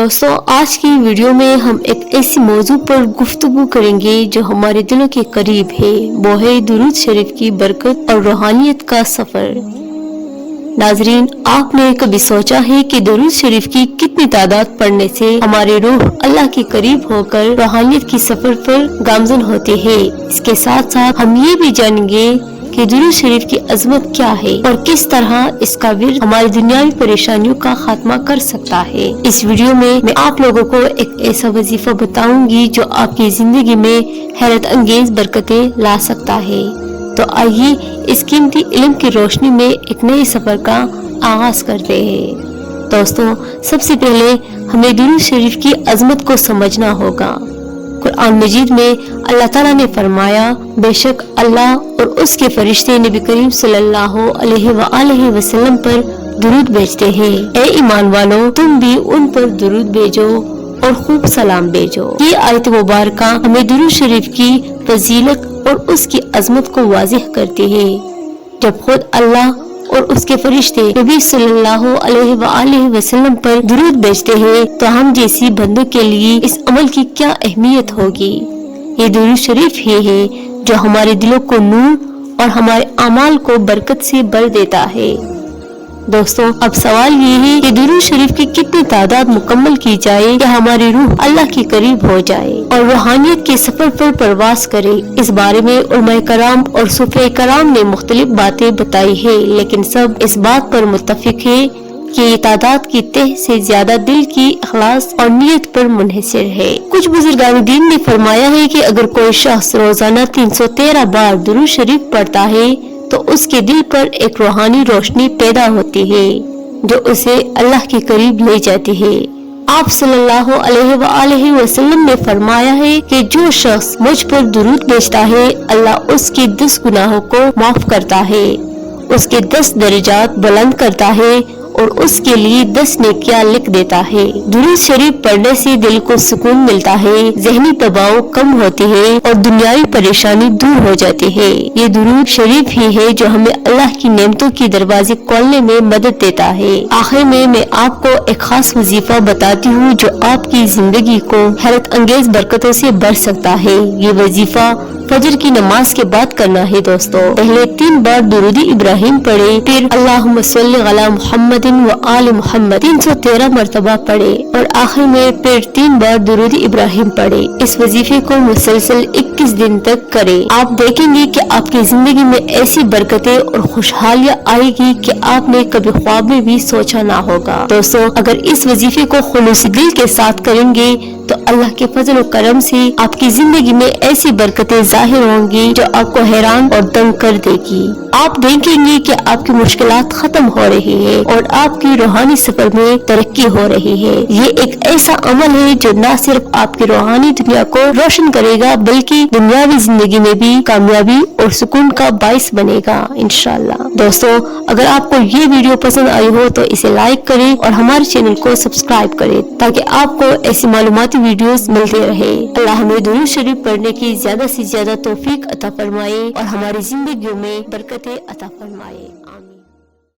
دوستوں آج کی ویڈیو میں ہم ایک ایسی موضوع پر گفتگو کریں گے جو ہمارے دلوں کے قریب ہے، وہ ہے درود شریف کی برکت اور روحانیت کا سفر۔ ناظرین، آپ نے کبھی سوچا ہے کہ درود شریف کی کتنی تعداد پڑھنے سے ہماری روح اللہ کے قریب ہو کر روحانیت کی سفر پر گامزن ہوتی ہے؟ اس کے ساتھ ساتھ ہم یہ بھی جانیں گے کہ درود شریف کی عظمت کیا ہے اور کس طرح اس کا ورد ہماری دنیاوی پریشانیوں کا خاتمہ کر سکتا ہے۔ اس ویڈیو میں آپ لوگوں کو ایک ایسا وظیفہ بتاؤں گی جو آپ کی زندگی میں حیرت انگیز برکتیں لا سکتا ہے۔ تو آئیے اس قیمتی علم کی روشنی میں ایک نئے سفر کا آغاز کرتے ہیں۔ دوستوں، سب سے پہلے ہمیں درود شریف کی عظمت کو سمجھنا ہوگا۔ قرآن مجید میں اللہ تعالیٰ نے فرمایا، بے شک اللہ اور اس کے فرشتے نبی کریم صلی اللہ علیہ وآلہ وسلم پر درود بھیجتے ہیں۔ اے ایمان والو، تم بھی ان پر درود بھیجو اور خوب سلام بھیجو۔ یہ آیت مبارکہ ہمیں درود شریف کی فضیلت اور اس کی عظمت کو واضح کرتی ہے۔ جب خود اللہ اور اس کے فرشتے نبی صلی اللہ علیہ وآلہ وسلم پر درود بھیجتے ہیں تو ہم جیسی بندوں کے لیے اس عمل کی کیا اہمیت ہوگی۔ یہ درود شریف ہی ہے جو ہمارے دلوں کو نور اور ہمارے اعمال کو برکت سے بھر دیتا ہے۔ دوستوں، اب سوال یہ ہے کہ درود شریف کی کتنی تعداد مکمل کی جائے کہ ہماری روح اللہ کے قریب ہو جائے اور روحانیت کے سفر پر پرواز کرے۔ اس بارے میں علماء کرام اور صوفیاء کرام نے مختلف باتیں بتائی ہیں، لیکن سب اس بات پر متفق ہے کہ یہ تعداد کی تہ سے زیادہ دل کی اخلاص اور نیت پر منحصر ہے۔ کچھ بزرگان دین نے فرمایا ہے کہ اگر کوئی شخص روزانہ 313 بار درود شریف پڑھتا ہے تو اس کے دل پر ایک روحانی روشنی پیدا ہوتی ہے جو اسے اللہ کے قریب لے جاتی ہے۔ آپ صلی اللہ علیہ وآلہ وسلم نے فرمایا ہے کہ جو شخص مجھ پر درود بھیجتا ہے اللہ اس کے 10 گناہوں کو معاف کرتا ہے، اس کے 10 درجات بلند کرتا ہے اور اس کے لیے 10 نیکیاں لکھ دیتا ہے۔ درود شریف پڑھنے سے دل کو سکون ملتا ہے، ذہنی دباؤ کم ہوتی ہے اور دنیاوی پریشانی دور ہو جاتی ہے۔ یہ درود شریف ہی ہے جو ہمیں اللہ کی نعمتوں کی دروازے کھولنے میں مدد دیتا ہے۔ آخر میں آپ کو ایک خاص وظیفہ بتاتی ہوں جو آپ کی زندگی کو حیرت انگیز برکتوں سے بھر سکتا ہے۔ یہ وظیفہ فجر کی نماز کے بعد کرنا ہے۔ دوستو، پہلے 3 بار درود ابراہیم پڑھے، پھر اللہم صلی علی محمد و آل محمد 313 مرتبہ پڑھے اور آخر میں پھر 3 بار درود ابراہیم پڑھے۔ اس وظیفے کو مسلسل 21 دن تک کرے۔ آپ دیکھیں گے کہ آپ کی زندگی میں ایسی برکتیں اور خوشحالیاں آئے گی کہ آپ نے کبھی خواب میں بھی سوچا نہ ہوگا۔ دوستو، اگر اس وظیفے کو خلوص دل کے ساتھ کریں گے تو اللہ کے فضل و کرم سے آپ کی زندگی میں ایسی برکتیں ظاہر ہوں گی جو آپ کو حیران اور دنگ کر دے گی۔ آپ دیکھیں گے کہ آپ کی مشکلات ختم ہو رہی ہیں اور آپ کی روحانی سفر میں ترقی ہو رہی ہے۔ یہ ایک ایسا عمل ہے جو نہ صرف آپ کی روحانی دنیا کو روشن کرے گا بلکہ دنیاوی زندگی میں بھی کامیابی اور سکون کا باعث بنے گا انشاءاللہ۔ دوستو، اگر آپ کو یہ ویڈیو پسند آئی ہو تو اسے لائک کریں اور ہمارے چینل کو سبسکرائب کریں تاکہ آپ کو ایسی معلوماتی ویڈیوز ملتے رہے۔ اللہ ہمیں درود شریف پڑھنے کی زیادہ سے زیادہ توفیق عطا فرمائے اور ہماری زندگیوں میں برکتیں عطا فرمائے۔